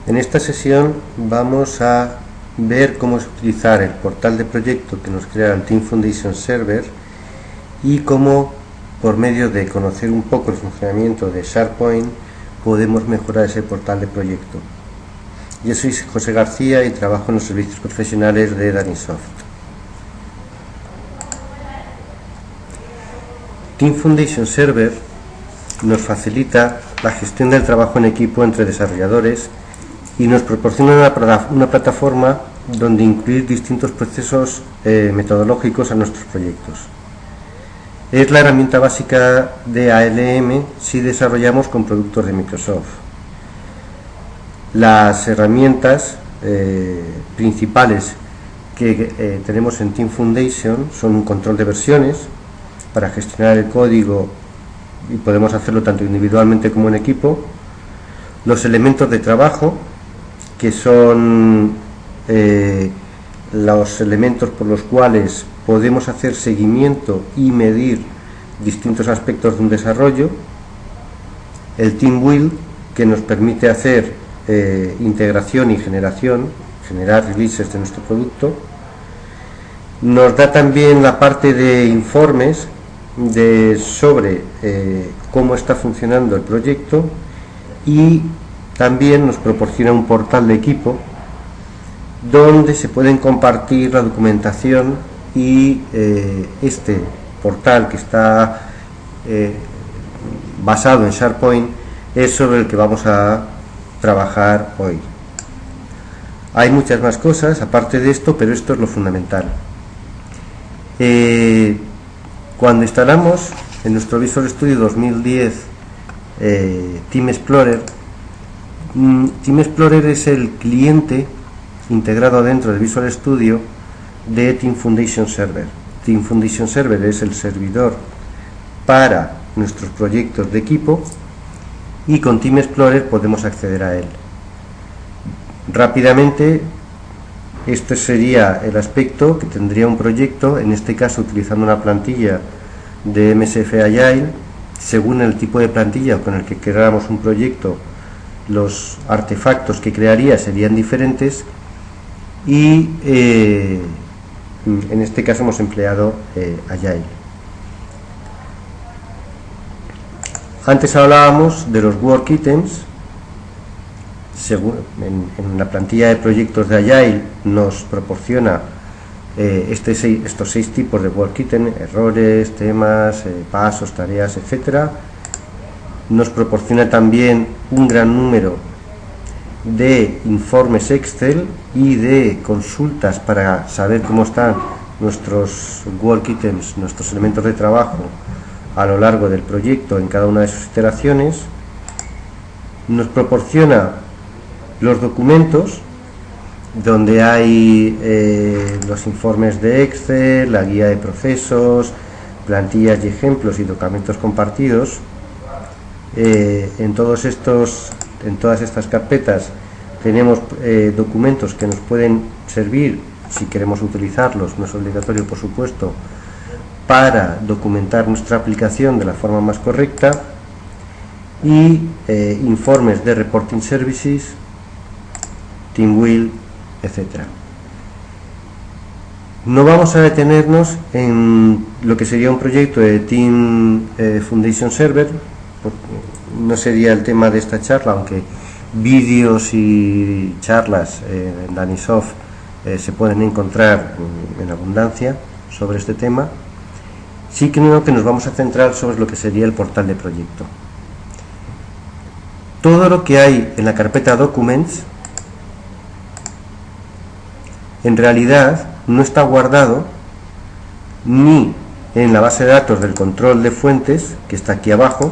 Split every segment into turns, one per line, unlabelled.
En esta sesión vamos a ver cómo utilizar el portal de proyecto que nos crea el Team Foundation Server y cómo, por medio de conocer un poco el funcionamiento de SharePoint, podemos mejorar ese portal de proyecto. Yo soy José García y trabajo en los servicios profesionales de Danisoft. Team Foundation Server nos facilita la gestión del trabajo en equipo entre desarrolladores y nos proporciona una plataforma donde incluir distintos procesos metodológicos a nuestros proyectos. Es la herramienta básica de ALM si desarrollamos con productos de Microsoft. Las herramientas principales que tenemos en Team Foundation son un control de versiones para gestionar el código y podemos hacerlo tanto individualmente como en equipo, los elementos de trabajo, que son los elementos por los cuales podemos hacer seguimiento y medir distintos aspectos de un desarrollo, el Team Build, que nos permite hacer integración y generar releases de nuestro producto, nos da también la parte de informes sobre cómo está funcionando el proyecto y también nos proporciona un portal de equipo donde se pueden compartir la documentación y este portal, que está basado en SharePoint, es sobre el que vamos a trabajar hoy. Hay muchas más cosas aparte de esto, pero esto es lo fundamental. Cuando instalamos en nuestro Visual Studio 2010 Team Explorer, Team Explorer es el cliente integrado dentro de Visual Studio de Team Foundation Server. Team Foundation Server es el servidor para nuestros proyectos de equipo y con Team Explorer podemos acceder a él. Rápidamente, este sería el aspecto que tendría un proyecto, en este caso utilizando una plantilla de MSF Agile. Según el tipo de plantilla con el que creáramos un proyecto, los artefactos que crearía serían diferentes y en este caso hemos empleado Agile. Antes hablábamos de los work items. En la plantilla de proyectos de Agile nos proporciona estos 6 tipos de work item: errores, temas, pasos, tareas, etcétera. Nos proporciona también un gran número de informes Excel y de consultas para saber cómo están nuestros work items, nuestros elementos de trabajo a lo largo del proyecto en cada una de sus iteraciones. Nos proporciona los documentos donde hay los informes de Excel, la guía de procesos, plantillas y ejemplos y documentos compartidos. En todas estas carpetas tenemos documentos que nos pueden servir, si queremos utilizarlos, no es obligatorio por supuesto, para documentar nuestra aplicación de la forma más correcta, y informes de Reporting Services, Team Build, etc. No vamos a detenernos en lo que sería un proyecto de Team Foundation Server, no sería el tema de esta charla, aunque vídeos y charlas en Danisoft se pueden encontrar en abundancia sobre este tema. Sí que nos vamos a centrar sobre lo que sería el portal de proyecto. Todo lo que hay en la carpeta Documents en realidad no está guardado ni en la base de datos del control de fuentes, que está aquí abajo.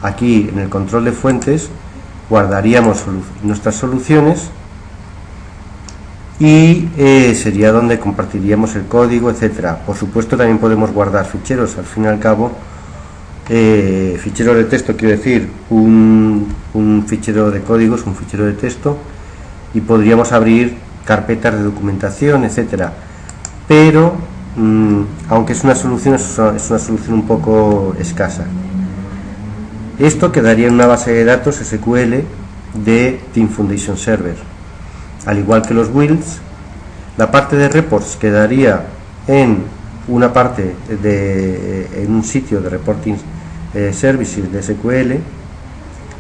Aquí en el control de fuentes guardaríamos nuestras soluciones y sería donde compartiríamos el código, etcétera. Por supuesto también podemos guardar ficheros, al fin y al cabo ficheros de texto, quiero decir, un fichero de código es un fichero de texto, y podríamos abrir carpetas de documentación, etcétera. Pero aunque es una solución un poco escasa. Esto quedaría en una base de datos SQL de Team Foundation Server. Al igual que los builds, la parte de reports quedaría en una parte en un sitio de reporting services de SQL.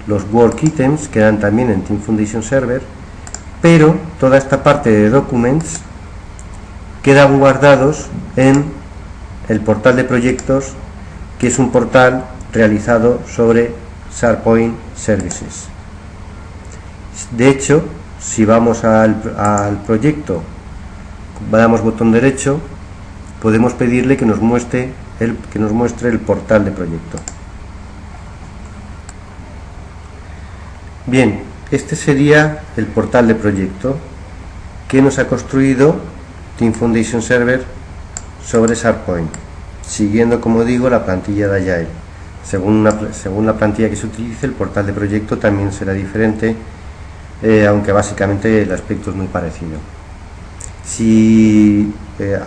Los work items quedan también en Team Foundation Server, pero toda esta parte de documents quedan guardados en el portal de proyectos, que es un portal realizado sobre SharePoint Services. De hecho, si vamos al proyecto, damos botón derecho, podemos pedirle que nos muestre el portal de proyecto. Bien, este sería el portal de proyecto que nos ha construido Team Foundation Server sobre SharePoint, siguiendo, como digo, la plantilla de Agile. Según la plantilla que se utilice, el portal de proyecto también será diferente, aunque básicamente el aspecto es muy parecido. Si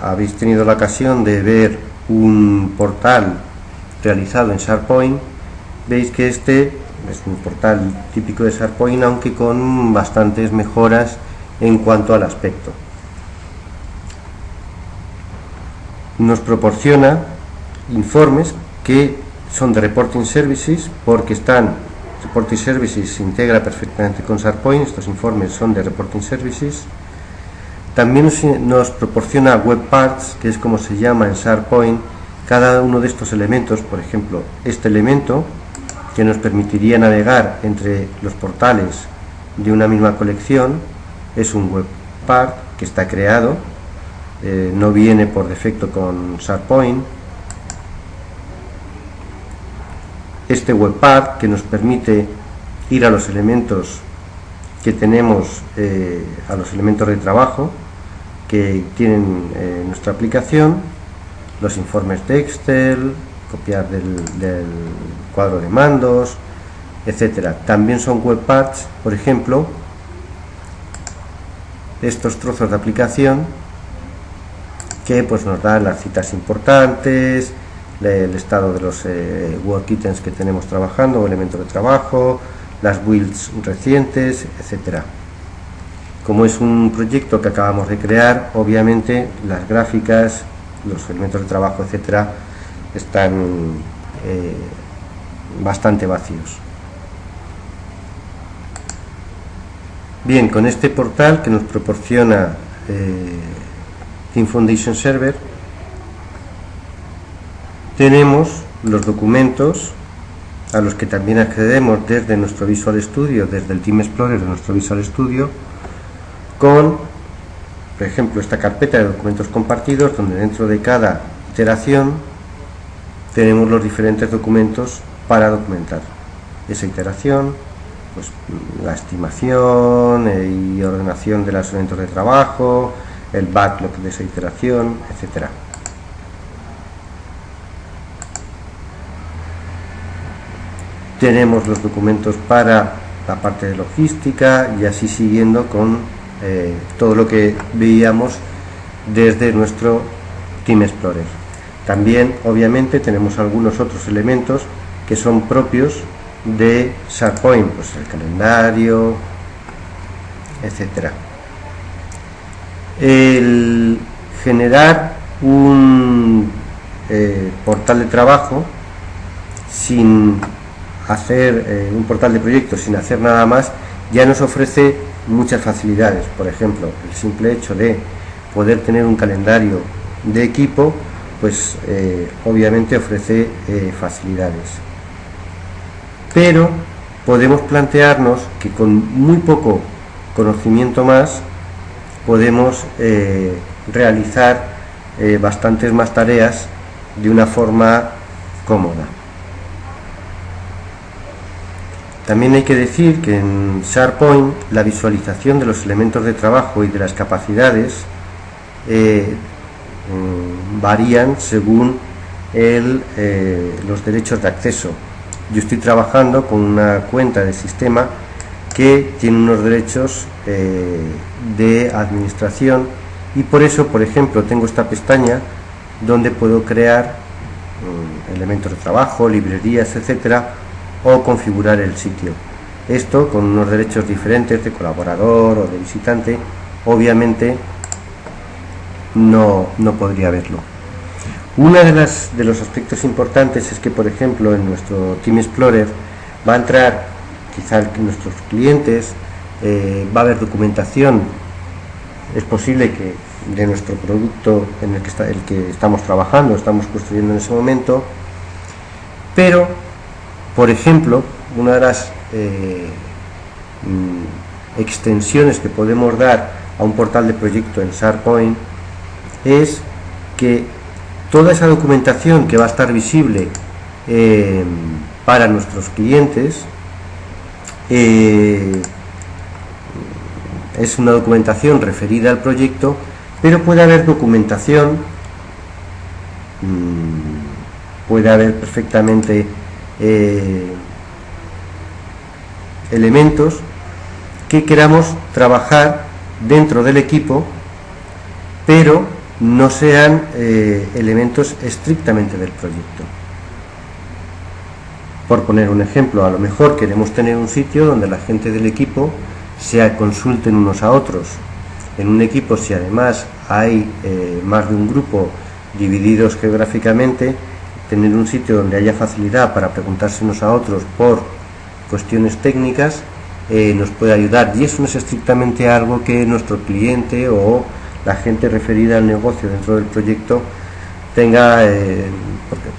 habéis tenido la ocasión de ver un portal realizado en SharePoint, veis que este es un portal típico de SharePoint, aunque con bastantes mejoras en cuanto al aspecto. Nos proporciona informes que son de Reporting Services, porque Reporting Services se integra perfectamente con SharePoint. Estos informes son de Reporting Services. También nos proporciona Web Parts, que es como se llama en SharePoint cada uno de estos elementos. Por ejemplo, este elemento, que nos permitiría navegar entre los portales de una misma colección, es un Web Part que está creado. No viene por defecto con SharePoint. Este Web Part, que nos permite ir a los elementos que tenemos, a los elementos de trabajo que tienen nuestra aplicación, los informes de Excel, copiar del cuadro de mandos, etcétera. También son Web Parts, por ejemplo, estos trozos de aplicación que pues nos dan las citas importantes, el estado de los work items que tenemos trabajando o elementos de trabajo, las builds recientes, etcétera. Como es un proyecto que acabamos de crear, obviamente las gráficas, los elementos de trabajo, etcétera, están bastante vacíos. Bien, con este portal que nos proporciona Team Foundation Server, tenemos los documentos a los que también accedemos desde nuestro Visual Studio, desde el Team Explorer de nuestro Visual Studio, con, por ejemplo, esta carpeta de documentos compartidos, donde dentro de cada iteración tenemos los diferentes documentos para documentar esa iteración, pues la estimación y ordenación de los elementos de trabajo, el backlog de esa iteración, etcétera. Tenemos los documentos para la parte de logística y así siguiendo con todo lo que veíamos desde nuestro Team Explorer. También, obviamente, tenemos algunos otros elementos que son propios de SharePoint, pues el calendario, etcétera. El generar un portal de trabajo sin hacer un portal de proyectos sin hacer nada más ya nos ofrece muchas facilidades. Por ejemplo, el simple hecho de poder tener un calendario de equipo, pues obviamente ofrece facilidades, pero podemos plantearnos que con muy poco conocimiento más podemos realizar bastantes más tareas de una forma cómoda. También hay que decir que en SharePoint la visualización de los elementos de trabajo y de las capacidades varían según los derechos de acceso. Yo estoy trabajando con una cuenta de sistema que tiene unos derechos de administración, y por eso, por ejemplo, tengo esta pestaña donde puedo crear elementos de trabajo, librerías, etcétera, o configurar el sitio. Esto con unos derechos diferentes de colaborador o de visitante, obviamente no podría verlo. Uno de los aspectos importantes es que, por ejemplo, en nuestro Team Explorer va a entrar quizá nuestros clientes, va a haber documentación, es posible que de nuestro producto en el que estamos trabajando, estamos construyendo en ese momento, pero, por ejemplo, una de las extensiones que podemos dar a un portal de proyecto en SharePoint es que toda esa documentación que va a estar visible para nuestros clientes es una documentación referida al proyecto, pero puede haber documentación, puede haber perfectamente elementos que queramos trabajar dentro del equipo, pero no sean elementos estrictamente del proyecto. Por poner un ejemplo, a lo mejor queremos tener un sitio donde la gente del equipo se consulten unos a otros. En un equipo, si además hay más de un grupo divididos geográficamente, tener un sitio donde haya facilidad para preguntarse unos a otros por cuestiones técnicas nos puede ayudar, y eso no es estrictamente algo que nuestro cliente o la gente referida al negocio dentro del proyecto tenga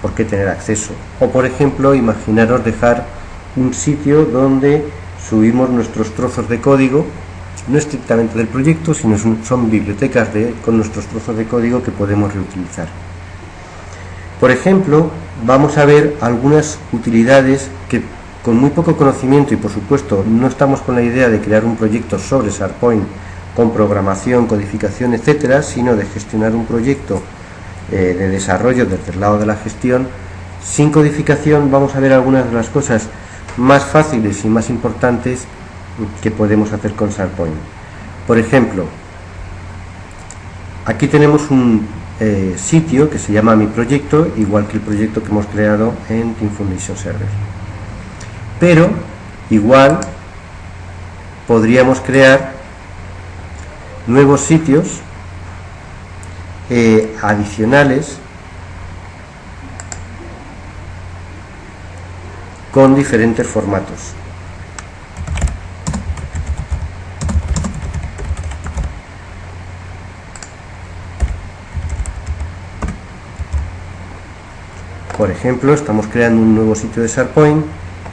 por qué tener acceso. O, por ejemplo, imaginaros dejar un sitio donde subimos nuestros trozos de código, no estrictamente del proyecto, sino son bibliotecas con nuestros trozos de código que podemos reutilizar. Por ejemplo, vamos a ver algunas utilidades que, con muy poco conocimiento, y por supuesto no estamos con la idea de crear un proyecto sobre SharePoint con programación, codificación, etcétera, sino de gestionar un proyecto de desarrollo desde el lado de la gestión sin codificación. Vamos a ver algunas de las cosas más fáciles y más importantes que podemos hacer con SharePoint. Por ejemplo, aquí tenemos un sitio que se llama Mi Proyecto, igual que el proyecto que hemos creado en Team Foundation Server, pero igual podríamos crear nuevos sitios adicionales con diferentes formatos. Por ejemplo, estamos creando un nuevo sitio de SharePoint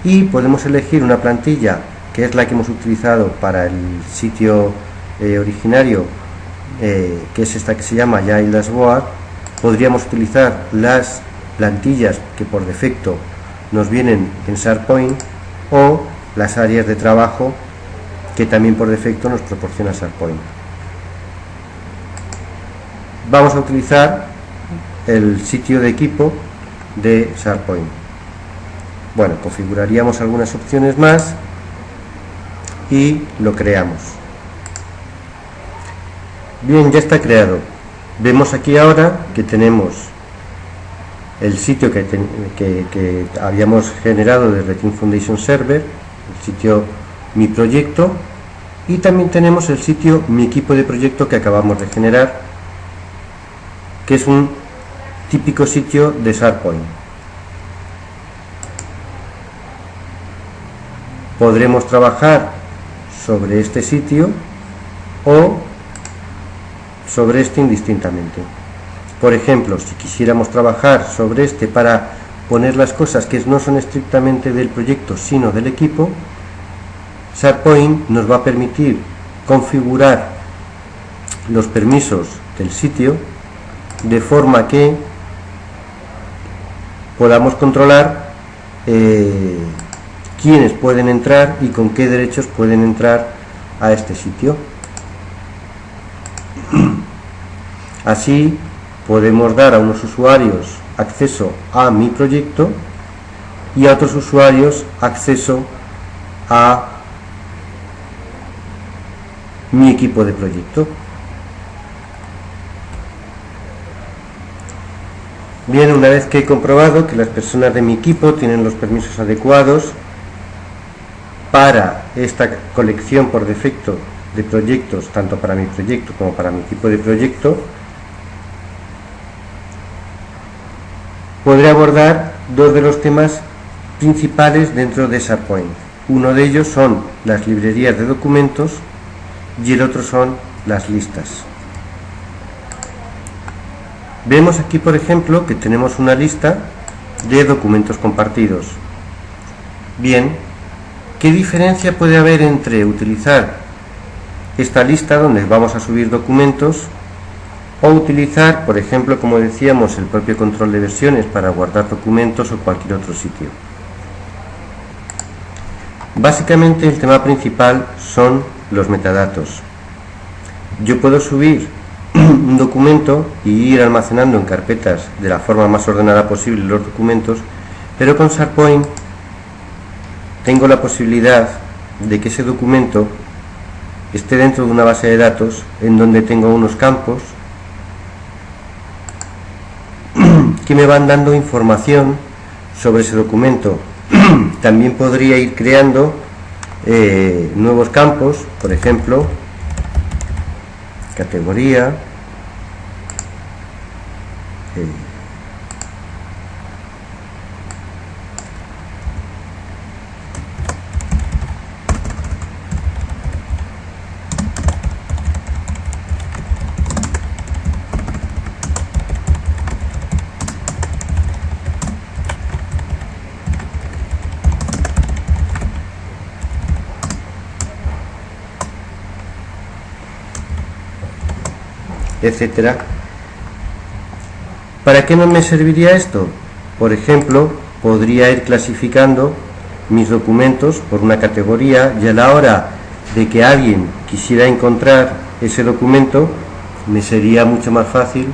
y podemos elegir una plantilla que es la que hemos utilizado para el sitio originario, que es esta que se llama Agile Dashboard. Podríamos utilizar las plantillas que por defecto nos vienen en SharePoint o las áreas de trabajo que también por defecto nos proporciona SharePoint. Vamos a utilizar el sitio de equipo de SharePoint. Bueno, configuraríamos algunas opciones más y lo creamos. Bien, ya está creado. Vemos aquí ahora que tenemos el sitio que habíamos generado desde Team Foundation Server, el sitio Mi Proyecto, y también tenemos el sitio Mi Equipo de Proyecto que acabamos de generar, que es un típico sitio de SharePoint. Podremos trabajar sobre este sitio o sobre este indistintamente. Por ejemplo, si quisiéramos trabajar sobre este para poner las cosas que no son estrictamente del proyecto sino del equipo, SharePoint nos va a permitir configurar los permisos del sitio de forma que podamos controlar quiénes pueden entrar y con qué derechos pueden entrar a este sitio. Así podemos dar a unos usuarios acceso a Mi Proyecto y a otros usuarios acceso a mi equipo de proyecto. Bien, una vez que he comprobado que las personas de mi equipo tienen los permisos adecuados para esta colección por defecto de proyectos, tanto para mi proyecto como para mi equipo de proyecto, podré abordar dos de los temas principales dentro de SharePoint. Uno de ellos son las librerías de documentos y el otro son las listas. Vemos aquí, por ejemplo, que tenemos una lista de documentos compartidos. Bien, ¿qué diferencia puede haber entre utilizar esta lista donde vamos a subir documentos o utilizar, por ejemplo, como decíamos, el propio control de versiones para guardar documentos o cualquier otro sitio? Básicamente el tema principal son los metadatos. Yo puedo subir un documento y ir almacenando en carpetas de la forma más ordenada posible los documentos, pero con SharePoint tengo la posibilidad de que ese documento esté dentro de una base de datos en donde tengo unos campos que me van dando información sobre ese documento. También podría ir creando nuevos campos, por ejemplo, categoría, etcétera. ¿Para qué no me serviría esto? Por ejemplo, podría ir clasificando mis documentos por una categoría y a la hora de que alguien quisiera encontrar ese documento me sería mucho más fácil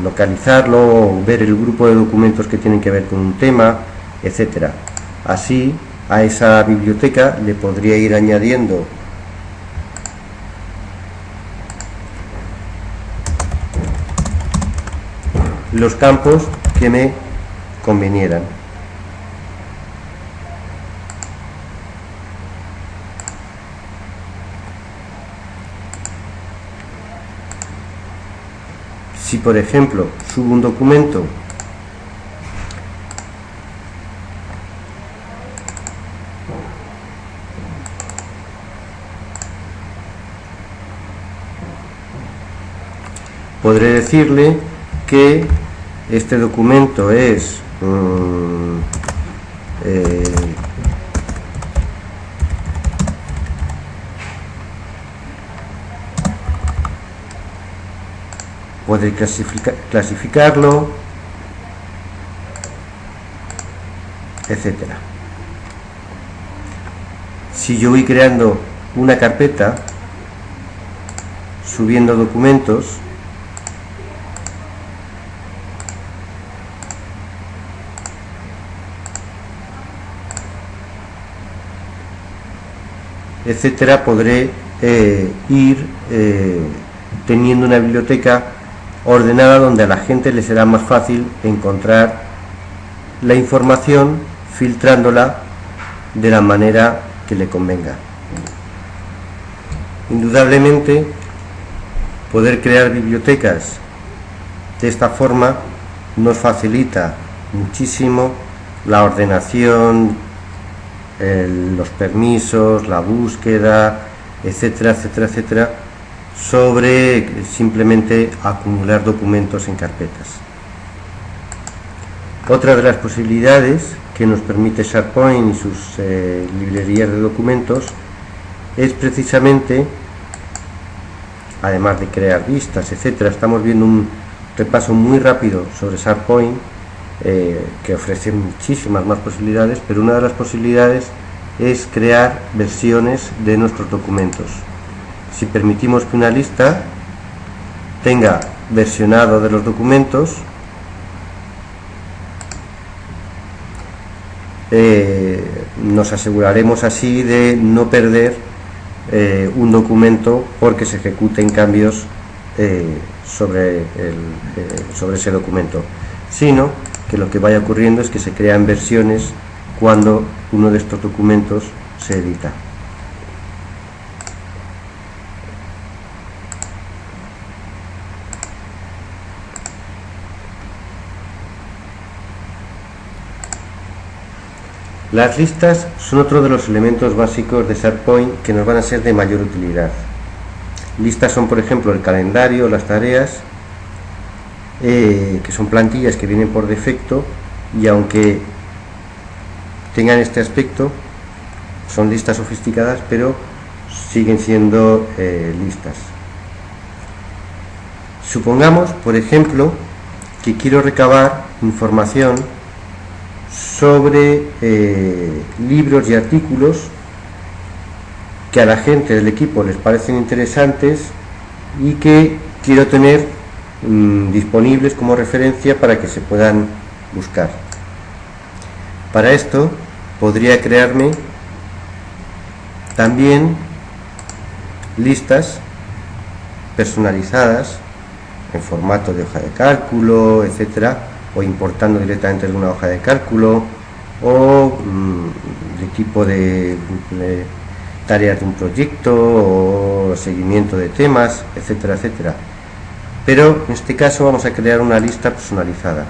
localizarlo, ver el grupo de documentos que tienen que ver con un tema, etcétera. Así, a esa biblioteca le podría ir añadiendo los campos que me convenieran. Si por ejemplo subo un documento podré decirle que este documento es podré clasificarlo, etcétera. Si yo voy creando una carpeta subiendo documentos, etcétera, podré ir teniendo una biblioteca ordenada donde a la gente le será más fácil encontrar la información filtrándola de la manera que le convenga. Indudablemente, poder crear bibliotecas de esta forma nos facilita muchísimo la ordenación, los permisos, la búsqueda, etcétera, etcétera, etcétera, sobre simplemente acumular documentos en carpetas. Otra de las posibilidades que nos permite SharePoint y sus librerías de documentos es precisamente, además de crear vistas, etcétera, estamos viendo un repaso muy rápido sobre SharePoint, que ofrece muchísimas más posibilidades, pero una de las posibilidades es crear versiones de nuestros documentos. Si permitimos que una lista tenga versionado de los documentos, nos aseguraremos así de no perder un documento porque se ejecuten cambios sobre ese documento, sino que lo que vaya ocurriendo es que se crean versiones cuando uno de estos documentos se edita. Las listas son otro de los elementos básicos de SharePoint que nos van a ser de mayor utilidad. Listas son, por ejemplo, el calendario, las tareas, que son plantillas que vienen por defecto, y aunque tengan este aspecto, son listas sofisticadas, pero siguen siendo listas. Supongamos, por ejemplo, que quiero recabar información sobre libros y artículos que a la gente del equipo les parecen interesantes y que quiero tener disponibles como referencia para que se puedan buscar. Para esto podría crearme también listas personalizadas en formato de hoja de cálculo, etcétera, o importando directamente de una hoja de cálculo, o de tipo de tareas de un proyecto, o seguimiento de temas, etcétera, etcétera. Pero en este caso vamos a crear una lista personalizada.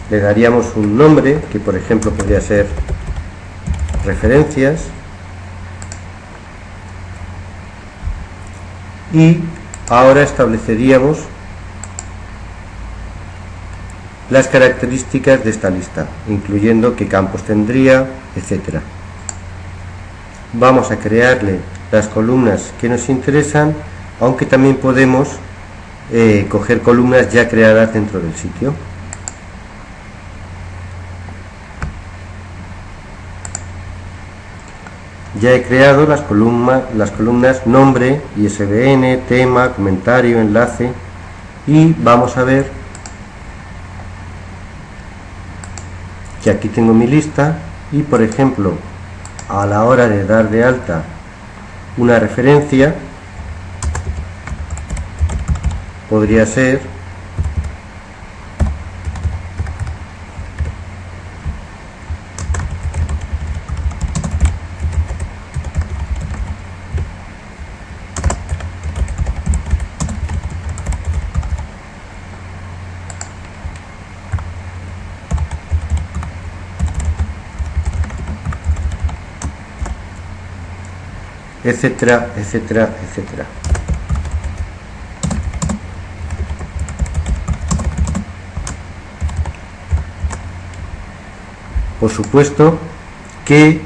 Le daríamos un nombre, que por ejemplo podría ser referencias, y ahora estableceríamos las características de esta lista, incluyendo qué campos tendría, etcétera. Vamos a crearle las columnas que nos interesan, aunque también podemos coger columnas ya creadas dentro del sitio. Ya he creado las columnas nombre, ISBN, tema, comentario, enlace, y vamos a ver que aquí tengo mi lista, y por ejemplo a la hora de dar de alta una referencia podría ser etcétera, etcétera, etcétera. Por supuesto que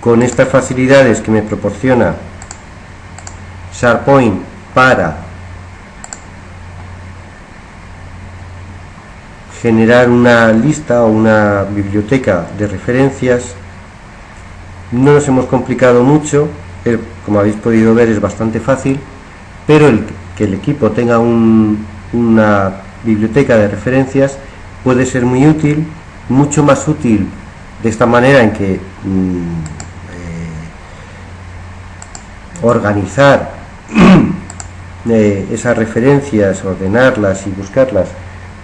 con estas facilidades que me proporciona SharePoint para generar una lista o una biblioteca de referencias, no nos hemos complicado mucho. Como habéis podido ver, es bastante fácil, pero que el equipo tenga una biblioteca de referencias puede ser muy útil, mucho más útil de esta manera, en que organizar esas referencias, ordenarlas y buscarlas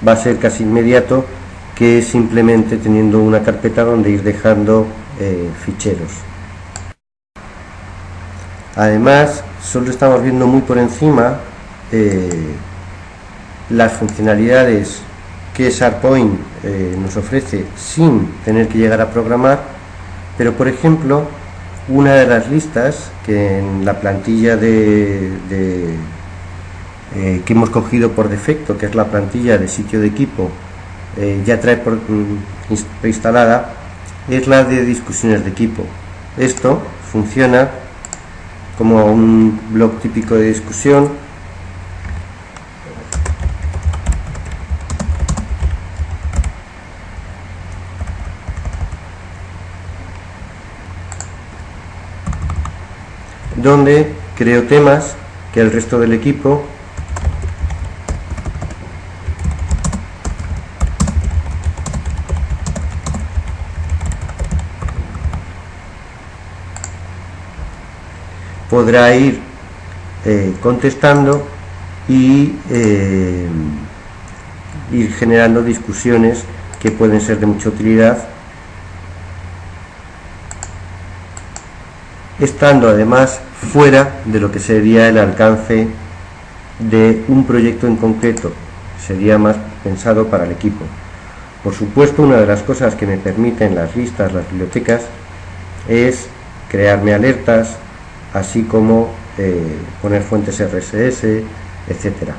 va a ser casi inmediato, que simplemente teniendo una carpeta donde ir dejando ficheros. Además, solo estamos viendo muy por encima las funcionalidades que SharePoint nos ofrece sin tener que llegar a programar, pero por ejemplo, una de las listas que en la plantilla que hemos cogido por defecto, que es la plantilla de sitio de equipo, ya trae preinstalada, es la de discusiones de equipo. Esto funciona como un blog típico de discusión, donde creo temas que el resto del equipo podrá ir contestando y ir generando discusiones que pueden ser de mucha utilidad, estando además fuera de lo que sería el alcance de un proyecto en concreto, sería más pensado para el equipo. Por supuesto, una de las cosas que me permiten las listas, las bibliotecas, es crearme alertas, así como poner fuentes RSS, etcétera.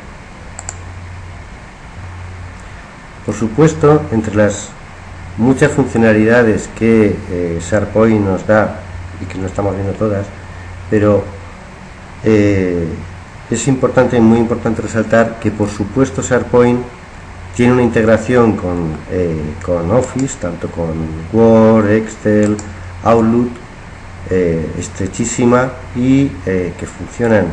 Por supuesto, entre las muchas funcionalidades que SharePoint nos da, y que no estamos viendo todas, pero es importante, muy importante resaltar que por supuesto SharePoint tiene una integración con Office, tanto con Word, Excel, Outlook, estrechísima, y que funcionan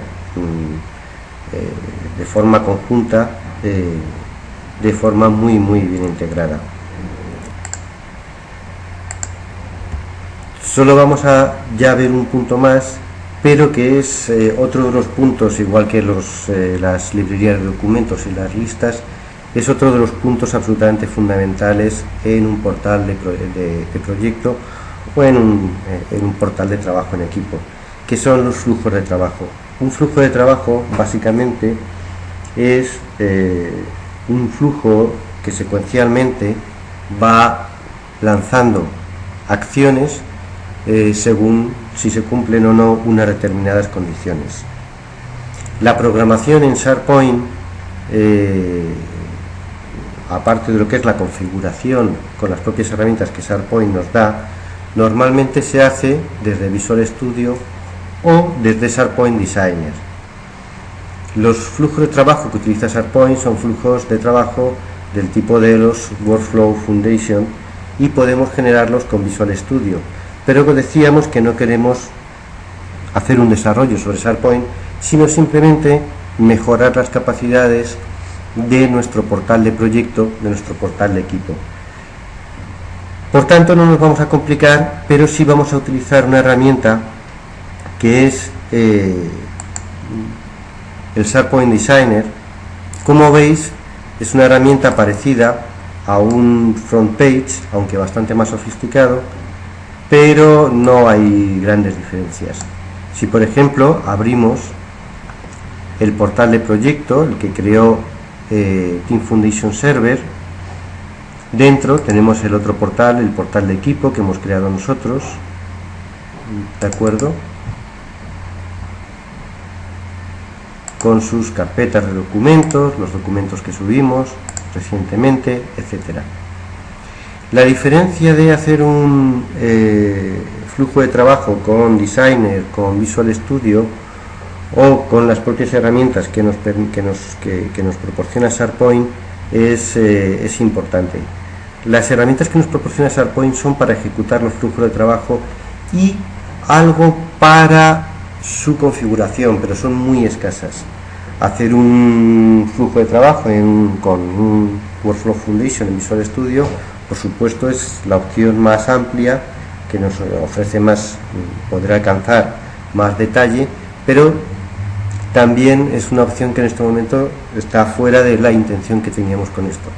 de forma conjunta, de forma muy bien integrada. Solo vamos a ya ver un punto más, pero que es otro de los puntos, igual que las librerías de documentos y las listas, es otro de los puntos absolutamente fundamentales en un portal de proyecto o en un portal de trabajo en equipo, que son los flujos de trabajo. Un flujo de trabajo básicamente es un flujo que secuencialmente va lanzando acciones según si se cumplen o no unas determinadas condiciones. La programación en SharePoint, aparte de lo que es la configuración con las propias herramientas que SharePoint nos da, normalmente se hace desde Visual Studio o desde SharePoint Designer. Los flujos de trabajo que utiliza SharePoint son flujos de trabajo del tipo de los Workflow Foundation y podemos generarlos con Visual Studio, pero decíamos que no queremos hacer un desarrollo sobre SharePoint, sino simplemente mejorar las capacidades de nuestro portal de proyecto, de nuestro portal de equipo. Por tanto, no nos vamos a complicar, pero sí vamos a utilizar una herramienta que es el SharePoint Designer. Como veis, es una herramienta parecida a un front page, aunque bastante más sofisticado, pero no hay grandes diferencias. Si por ejemplo abrimos el portal de proyecto, el que creó Team Foundation Server, dentro tenemos el otro portal, el portal de equipo que hemos creado nosotros, ¿de acuerdo?, con sus carpetas de documentos, los documentos que subimos recientemente, etcétera. La diferencia de hacer un flujo de trabajo con Designer, con Visual Studio o con las propias herramientas que nos proporciona SharePoint es importante. Las herramientas que nos proporciona SharePoint son para ejecutar los flujos de trabajo y algo para su configuración, pero son muy escasas. Hacer un flujo de trabajo con un Workflow Foundation en Visual Studio, por supuesto, es la opción más amplia, que nos ofrece más, poder alcanzar más detalle, pero también es una opción que en este momento está fuera de la intención que teníamos con esto.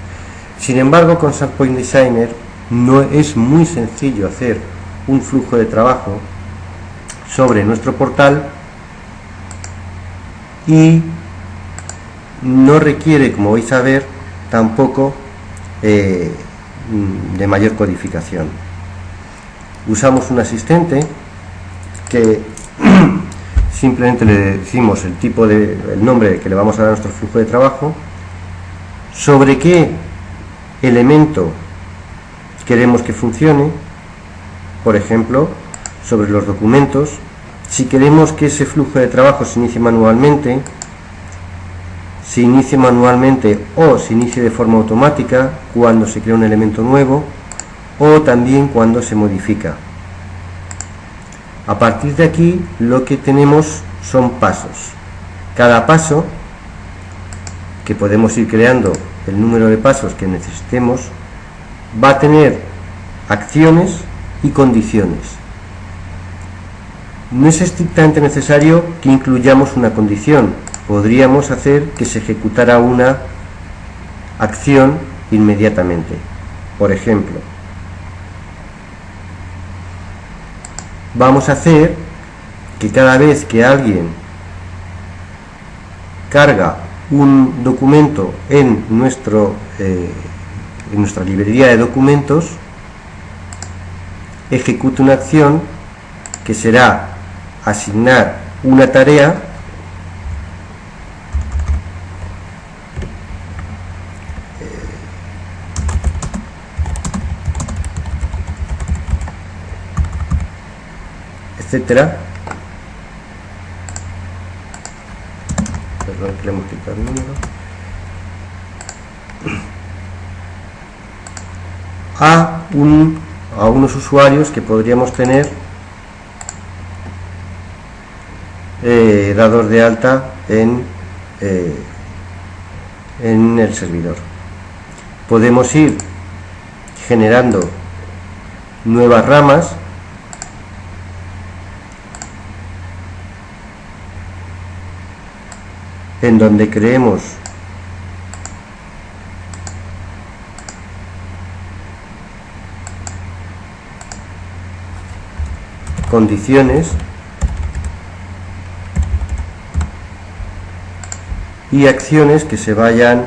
Sin embargo, con SharePoint Designer no es muy sencillo hacer un flujo de trabajo sobre nuestro portal y no requiere, como vais a ver, tampoco de mayor codificación. Usamos un asistente que simplemente le decimos el nombre que le vamos a dar a nuestro flujo de trabajo, sobre qué elemento queremos que funcione, por ejemplo, sobre los documentos. Si queremos que ese flujo de trabajo se inicie manualmente o se inicie de forma automática cuando se crea un elemento nuevo o también cuando se modifica. A partir de aquí lo que tenemos son pasos. Cada paso, que podemos ir creando el número de pasos que necesitemos, va a tener acciones y condiciones. no es estrictamente necesario que incluyamos una condición. Podríamos hacer que se ejecutara una acción inmediatamente. Por ejemplo, vamos a hacer que cada vez que alguien carga un documento en nuestra librería de documentos, ejecute una acción que será asignar una tarea etcétera. Perdón, que le hemos quitado el número. A unos usuarios que podríamos tener dados de alta en el servidor. Podemos ir generando nuevas ramas en donde creemos condiciones y acciones que se vayan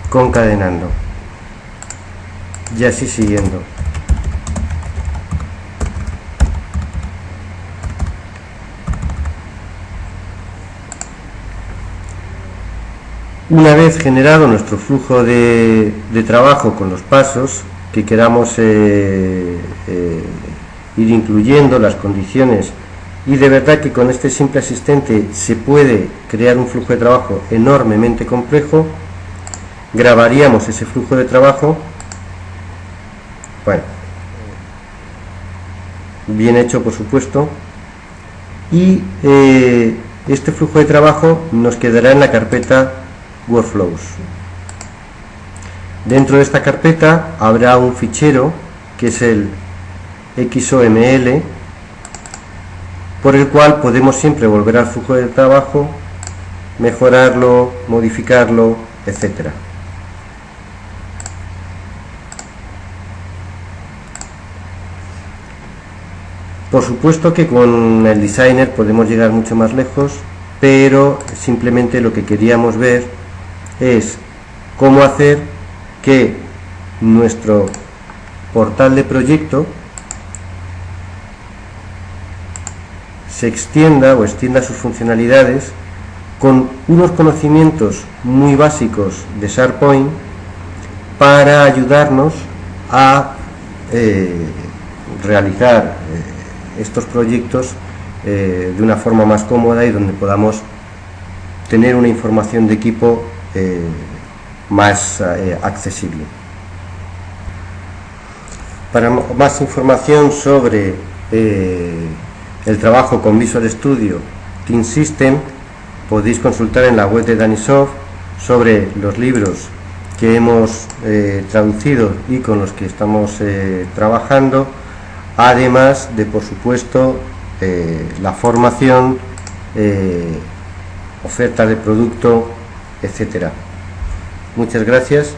concadenando y así siguiendo. Una vez generado nuestro flujo de trabajo con los pasos que queramos ir incluyendo, las condiciones, y de verdad que con este simple asistente se puede crear un flujo de trabajo enormemente complejo, grabaríamos ese flujo de trabajo, bueno, bien hecho por supuesto, y este flujo de trabajo nos quedará en la carpeta Workflows. Dentro de esta carpeta habrá un fichero que es el XOML, por el cual podemos siempre volver al flujo de trabajo, mejorarlo, modificarlo, etcétera. Por supuesto que con el Designer podemos llegar mucho más lejos, pero simplemente lo que queríamos ver es cómo hacer que nuestro portal de proyecto se extienda o extienda sus funcionalidades con unos conocimientos muy básicos de SharePoint para ayudarnos a realizar estos proyectos de una forma más cómoda y donde podamos tener una información de equipo más accesible. Para más información sobre el trabajo con Visual Studio Team System, podéis consultar en la web de Danisoft sobre los libros que hemos traducido y con los que estamos trabajando, además de, por supuesto, la formación, oferta de producto, etcétera. Muchas gracias.